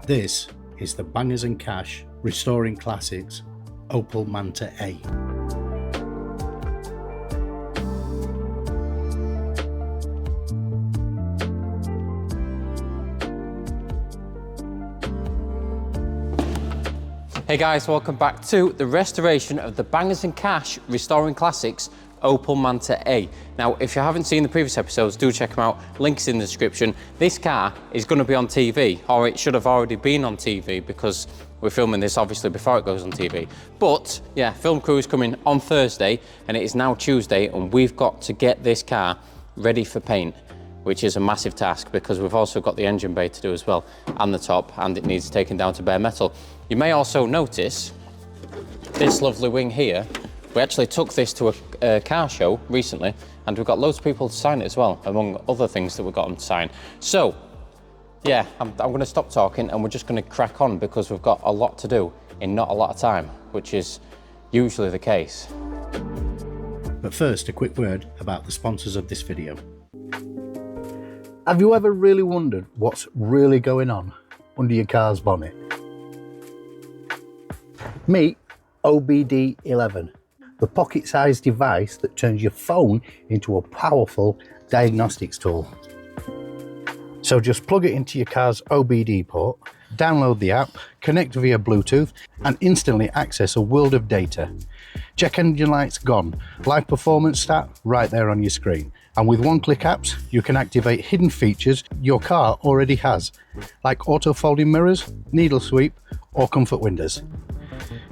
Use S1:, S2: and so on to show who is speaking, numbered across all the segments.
S1: This is the Bangers and Cash Restoring Classics Opel Manta A.
S2: Hey guys, welcome back to the restoration of the Bangers and Cash Restoring Classics Opel Manta A. Now, if you haven't seen the previous episodes, do check them out. Links in the description. This car is going to be on TV, or it should have already been on TV because we're filming this obviously before it goes on TV. But yeah, film crew is coming on Thursday and it is now Tuesday and we've got to get this car ready for paint, which is a massive task because we've also got the engine bay to do as well and the top, and it needs taken down to bare metal. You may also notice this lovely wing here. We actually took this to a car show recently and we've got loads of people to sign it as well, among other things that we've got them to sign. So yeah, I'm going to stop talking and we're just going to crack on because we've got a lot to do in not a lot of time, which is usually the case.
S1: But first, a quick word about the sponsors of this video.
S3: Have you ever really wondered what's really going on under your car's bonnet? Meet OBD11, the pocket-sized device that turns your phone into a powerful diagnostics tool. So just plug it into your car's OBD port, download the app, connect via Bluetooth and instantly access a world of data. Check engine lights gone, live performance stat right there on your screen. And with one-click apps, you can activate hidden features your car already has, like auto-folding mirrors, needle sweep or comfort windows.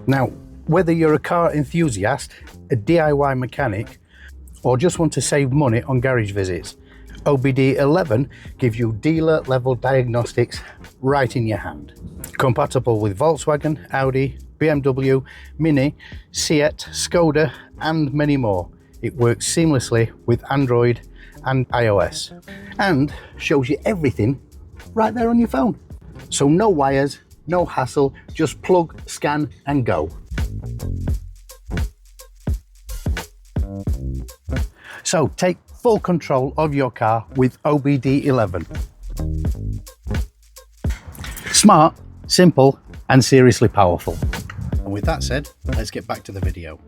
S3: Now, whether you're a car enthusiast, a DIY mechanic, or just want to save money on garage visits, OBD11 gives you dealer-level diagnostics right in your hand. Compatible with Volkswagen, Audi, BMW, Mini, Seat, Skoda, and many more. It works seamlessly with Android and iOS, and shows you everything right there on your phone. So no wires, no hassle, just plug, scan, and go. So take full control of your car with OBD11. Smart, simple, and seriously powerful.
S1: And with that said, let's get back to the video.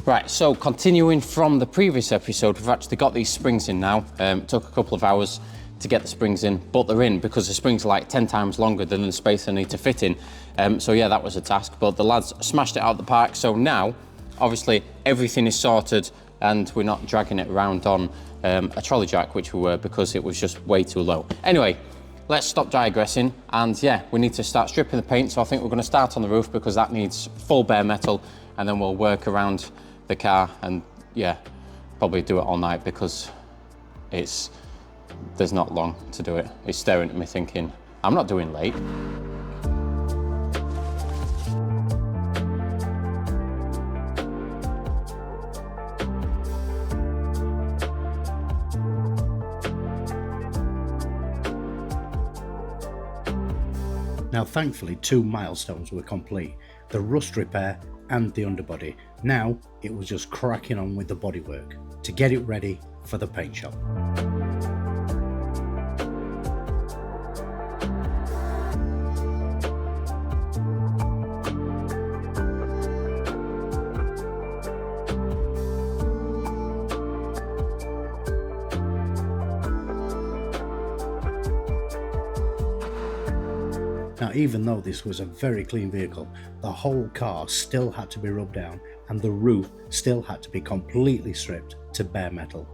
S2: Right, so continuing from the previous episode, we've actually got these springs in now. It took a couple of hours to get the springs in, but they're in because the springs are like 10 times longer than the space they need to fit in. So yeah, that was a task, but the lads smashed it out of the park. So now, obviously, everything is sorted and we're not dragging it around on a trolley jack, which we were because it was just way too low. Anyway, let's stop digressing, and yeah, we need to start stripping the paint. So I think we're going to start on the roof because that needs full bare metal, and then we'll work around the car and yeah, probably do it all night because there's not long to do it. It's staring at me thinking, I'm not doing late.
S1: Now thankfully 2 milestones were complete, the rust repair and the underbody. Now it was just cracking on with the bodywork to get it ready for the paint shop. Now, even though this was a very clean vehicle, the whole car still had to be rubbed down and the roof still had to be completely stripped to bare metal.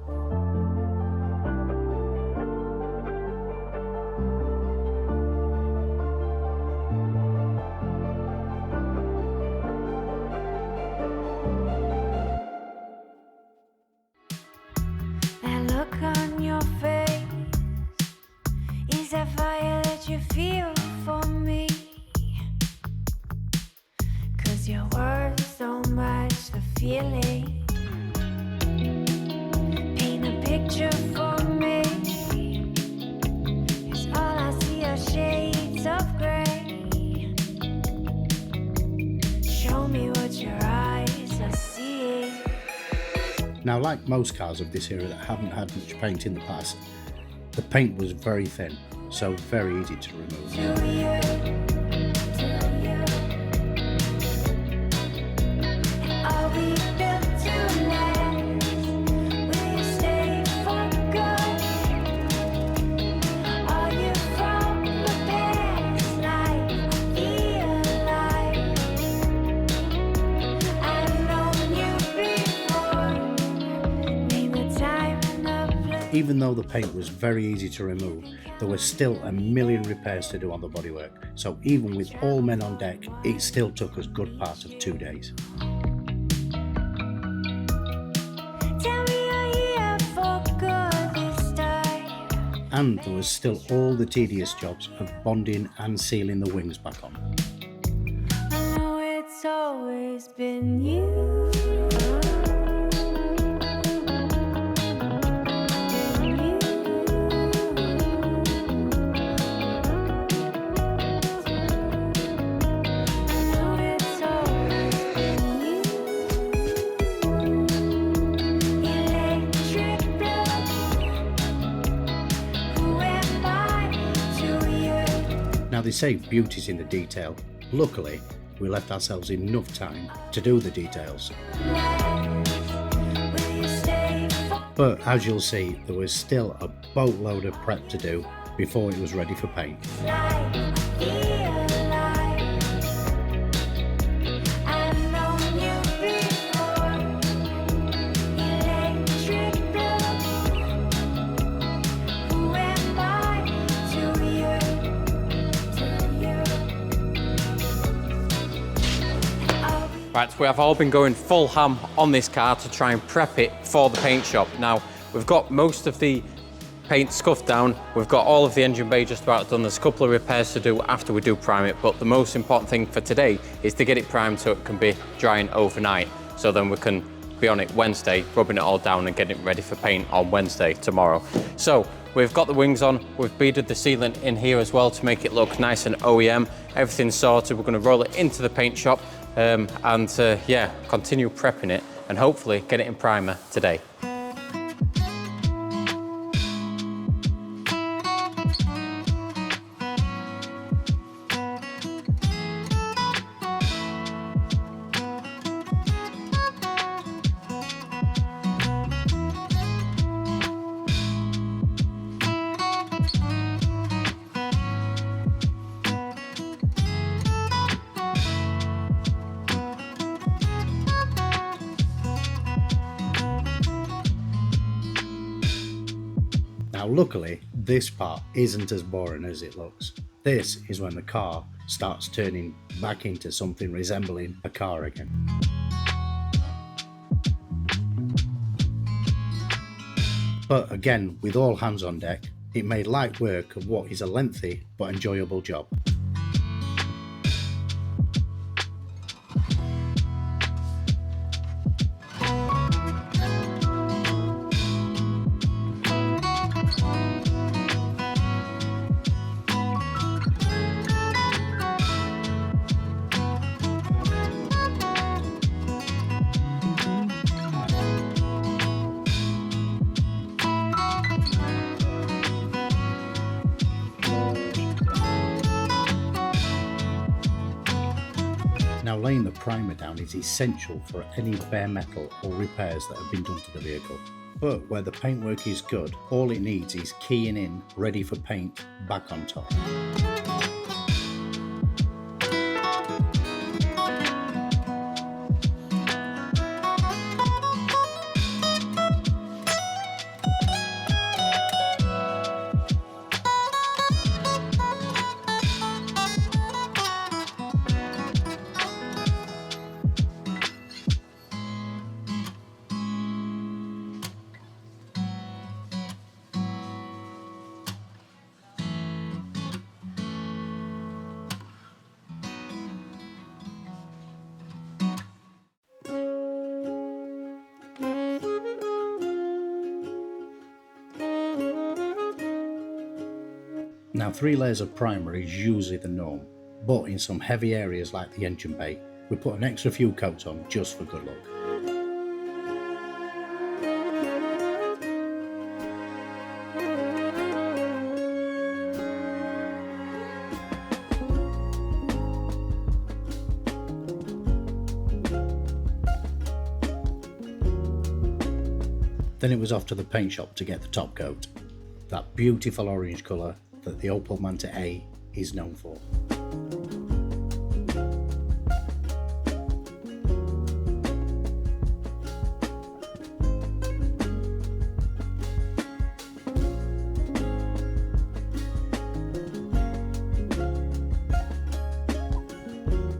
S4: That look on your face, is that fire that you feel for me? 'Cause your words don't match the feeling. Paint a picture for me, 'cause all I see are shades of gray. Show me what your eyes are seeing.
S1: Now, like most cars of this era that haven't had much paint in the past, the paint was very thin, so very easy to remove.
S4: Are we built to last? Will you stay for good? Are you from the past life? Feel alive. I've known you before. Name the time and the place.
S1: Even though the paint was very easy to remove, there was still a million repairs to do on the bodywork, so even with all men on deck, it still took us good part of 2 days.
S4: Tell me you're here for good this time.
S1: And there was still all the tedious jobs of bonding and sealing the wings back on.
S4: I know it's always been you.
S1: Now they say beauty's in the detail. Luckily, we left ourselves enough time to do the details. But as you'll see, there was still a boatload of prep to do before it was ready for paint.
S2: Right, we have all been going full ham on this car to try and prep it for the paint shop. Now, we've got most of the paint scuffed down, we've got all of the engine bay just about done. There's a couple of repairs to do after we do prime it, but the most important thing for today is to get it primed so it can be drying overnight. So then we can be on it Wednesday, rubbing it all down and getting it ready for paint on Wednesday, tomorrow. So, we've got the wings on, we've beaded the sealant in here as well to make it look nice and OEM. Everything's sorted, we're going to roll it into the paint shop and continue prepping it and hopefully get it in primer today.
S1: Now luckily, this part isn't as boring as it looks. This is when the car starts turning back into something resembling a car again. But again, with all hands on deck, it made light work of what is a lengthy but enjoyable job. Now laying the primer down is essential for any bare metal or repairs that have been done to the vehicle. But where the paintwork is good, all it needs is keying in, ready for paint, back on top. Now 3 layers of primer is usually the norm, but in some heavy areas like the engine bay, we put an extra few coats on just for good luck. Then it was off to the paint shop to get the top coat, that beautiful orange colour that the Opel Manta A is known for.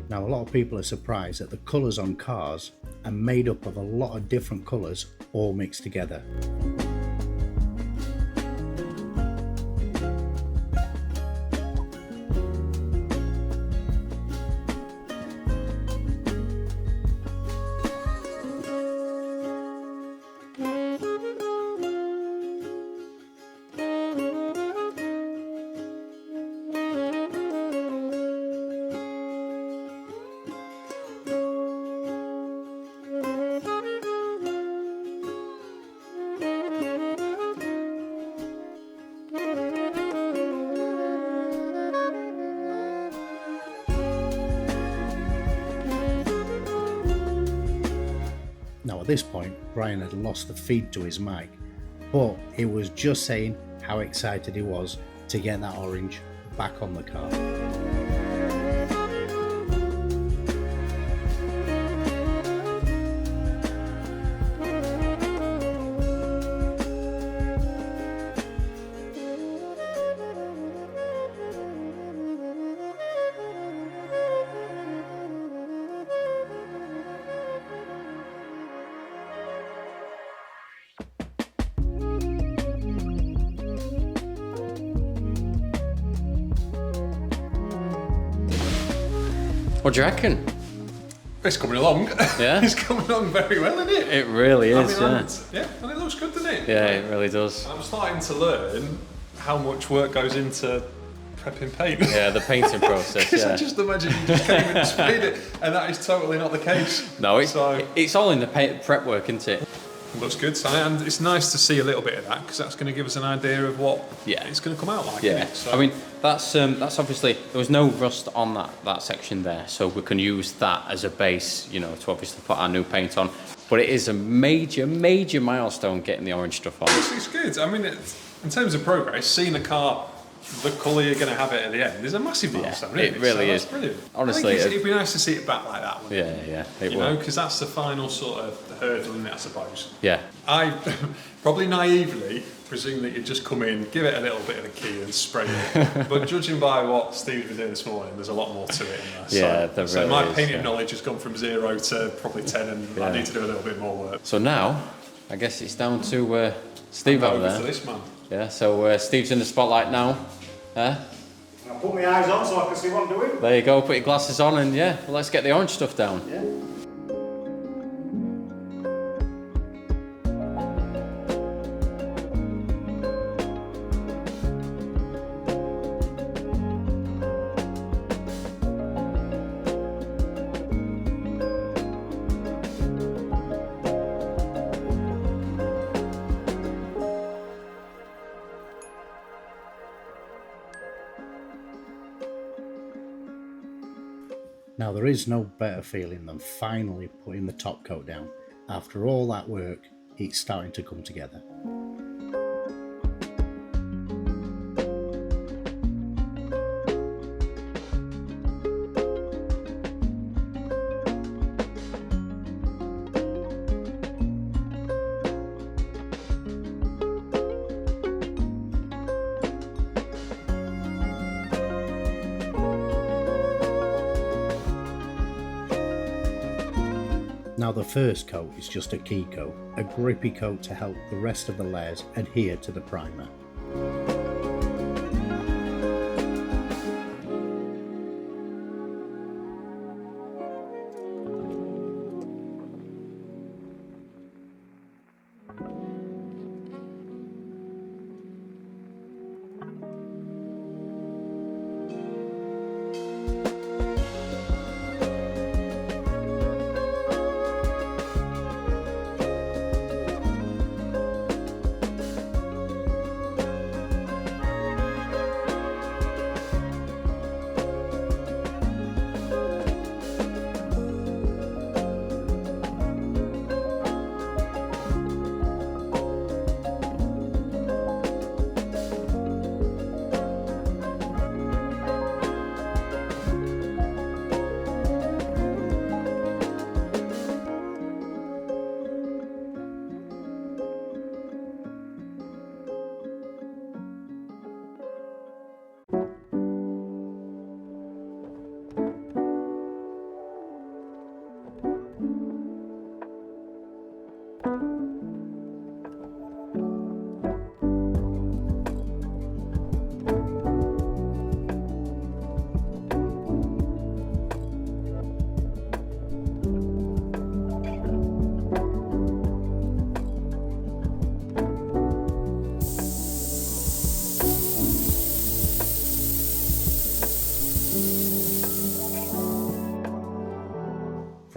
S1: Now, a lot of people are surprised that the colours on cars are made up of a lot of different colours all mixed together. Now at this point, Brian had lost the feed to his mic, but he was just saying how excited he was to get that orange back on the car.
S2: What do you reckon?
S5: It's coming along.
S2: Yeah?
S5: It's coming along very well, isn't it?
S2: It really is,
S5: Yeah, and it looks good, doesn't it?
S2: Yeah, it really does.
S5: I'm starting to learn how much work goes into prepping paint.
S2: Yeah, the painting process,
S5: Because
S2: yeah.
S5: I just imagine you just came and sprayed it, and that is totally not the case.
S2: No, it's
S5: So,
S2: all in the prep work, isn't it?
S5: looks good, Si, and it's nice to see a little bit of that, because that's going to give us an idea of what it's going to come out like.
S2: Yeah,
S5: Isn't it? So,
S2: I mean, that's obviously, there was no rust on that section there, so we can use that as a base, you know, to obviously put our new paint on. But it is a major, major milestone getting the orange stuff on.
S5: it's good. I mean, in terms of progress, seeing a car the colour you're going to have it at the end is a massive milestone,
S2: it really is.
S5: That's brilliant.
S2: Honestly,
S5: I think it'd be nice to see it back like that.
S2: Yeah, it
S5: You
S2: will.
S5: know, because that's the final sort of hurdle in it, I suppose.
S2: Yeah.
S5: I probably naively presume that you just come in, give it a little bit of a key and spray it. But judging by what Steve's been doing this morning, there's a lot more to it in there.
S2: Yeah, there
S5: so
S2: really
S5: my
S2: is,
S5: painting
S2: yeah.
S5: knowledge has gone from 0 to probably 10, and I need to do a little bit more work.
S2: So now, I guess it's down to Steve out
S5: Over
S2: there.
S5: to this man.
S2: Yeah, so Steve's in the spotlight now.
S6: I'll put my eyes on so I can see what I'm doing.
S2: There you go, put your glasses on and let's get the orange stuff down.
S6: Yeah.
S1: Now there is no better feeling than finally putting the top coat down. After all that work, it's starting to come together. Now the first coat is just a key coat, a grippy coat to help the rest of the layers adhere to the primer.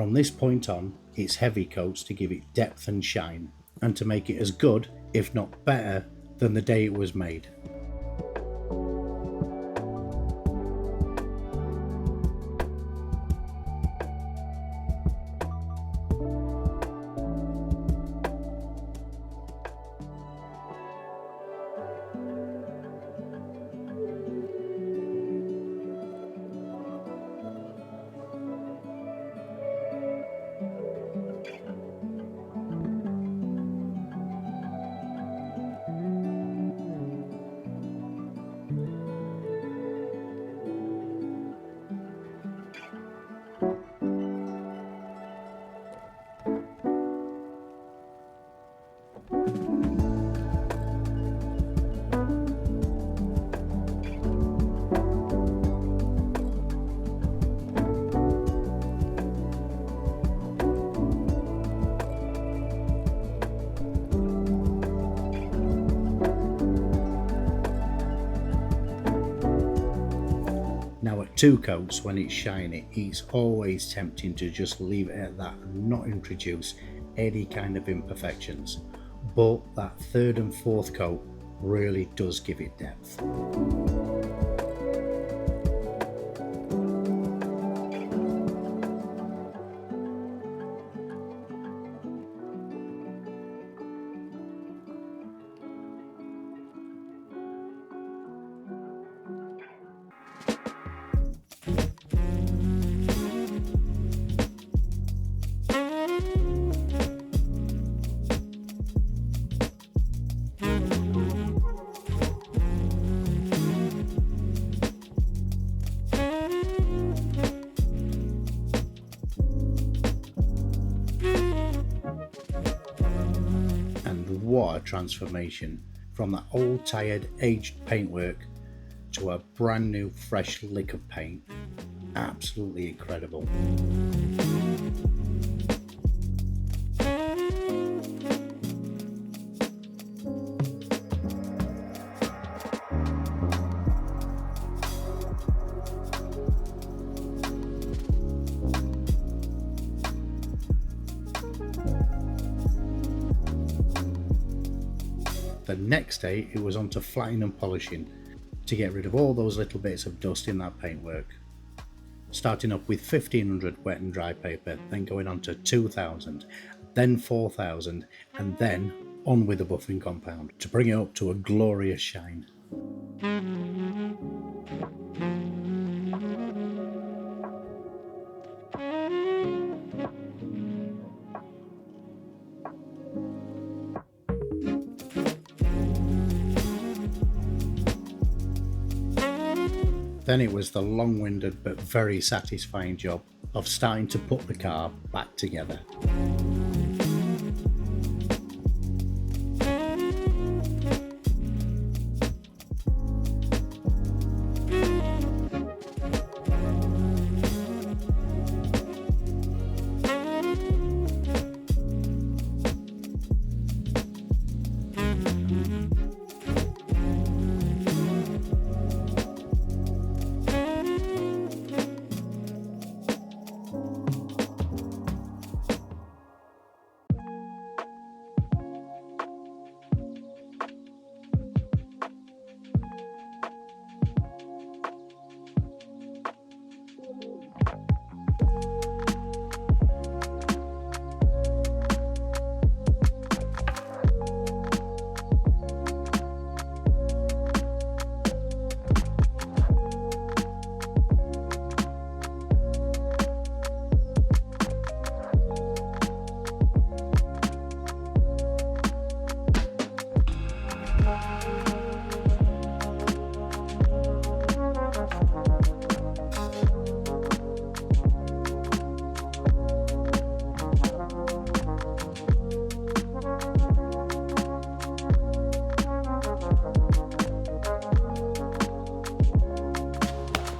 S1: From this point on, it's heavy coats to give it depth and shine, and to make it as good, if not better, than the day it was made. Now at 2 coats, when it's shiny, it's always tempting to just leave it at that and not introduce any kind of imperfections. But that 3rd and 4th coat really does give it depth. What a transformation from that old tired aged paintwork to a brand new fresh lick of paint. Absolutely incredible. The next day it was on to flattening and polishing to get rid of all those little bits of dust in that paintwork. Starting up with 1500 wet and dry paper, then going on to 2000, then 4000, and then on with the buffing compound to bring it up to a glorious shine. Then it was the long-winded but very satisfying job of starting to put the car back together.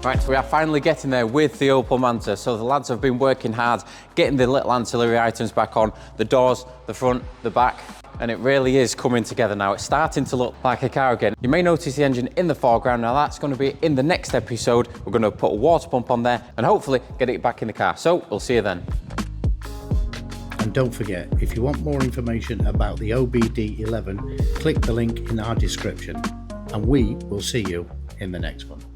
S2: Right, so we are finally getting there with the Opel Manta. So the lads have been working hard, getting the little ancillary items back on, the doors, the front, the back, and it really is coming together now. It's starting to look like a car again. You may notice the engine in the foreground. Now that's going to be in the next episode. We're going to put a water pump on there and hopefully get it back in the car. So we'll see you then.
S1: And don't forget, if you want more information about the OBD11, click the link in our description, and we will see you in the next one.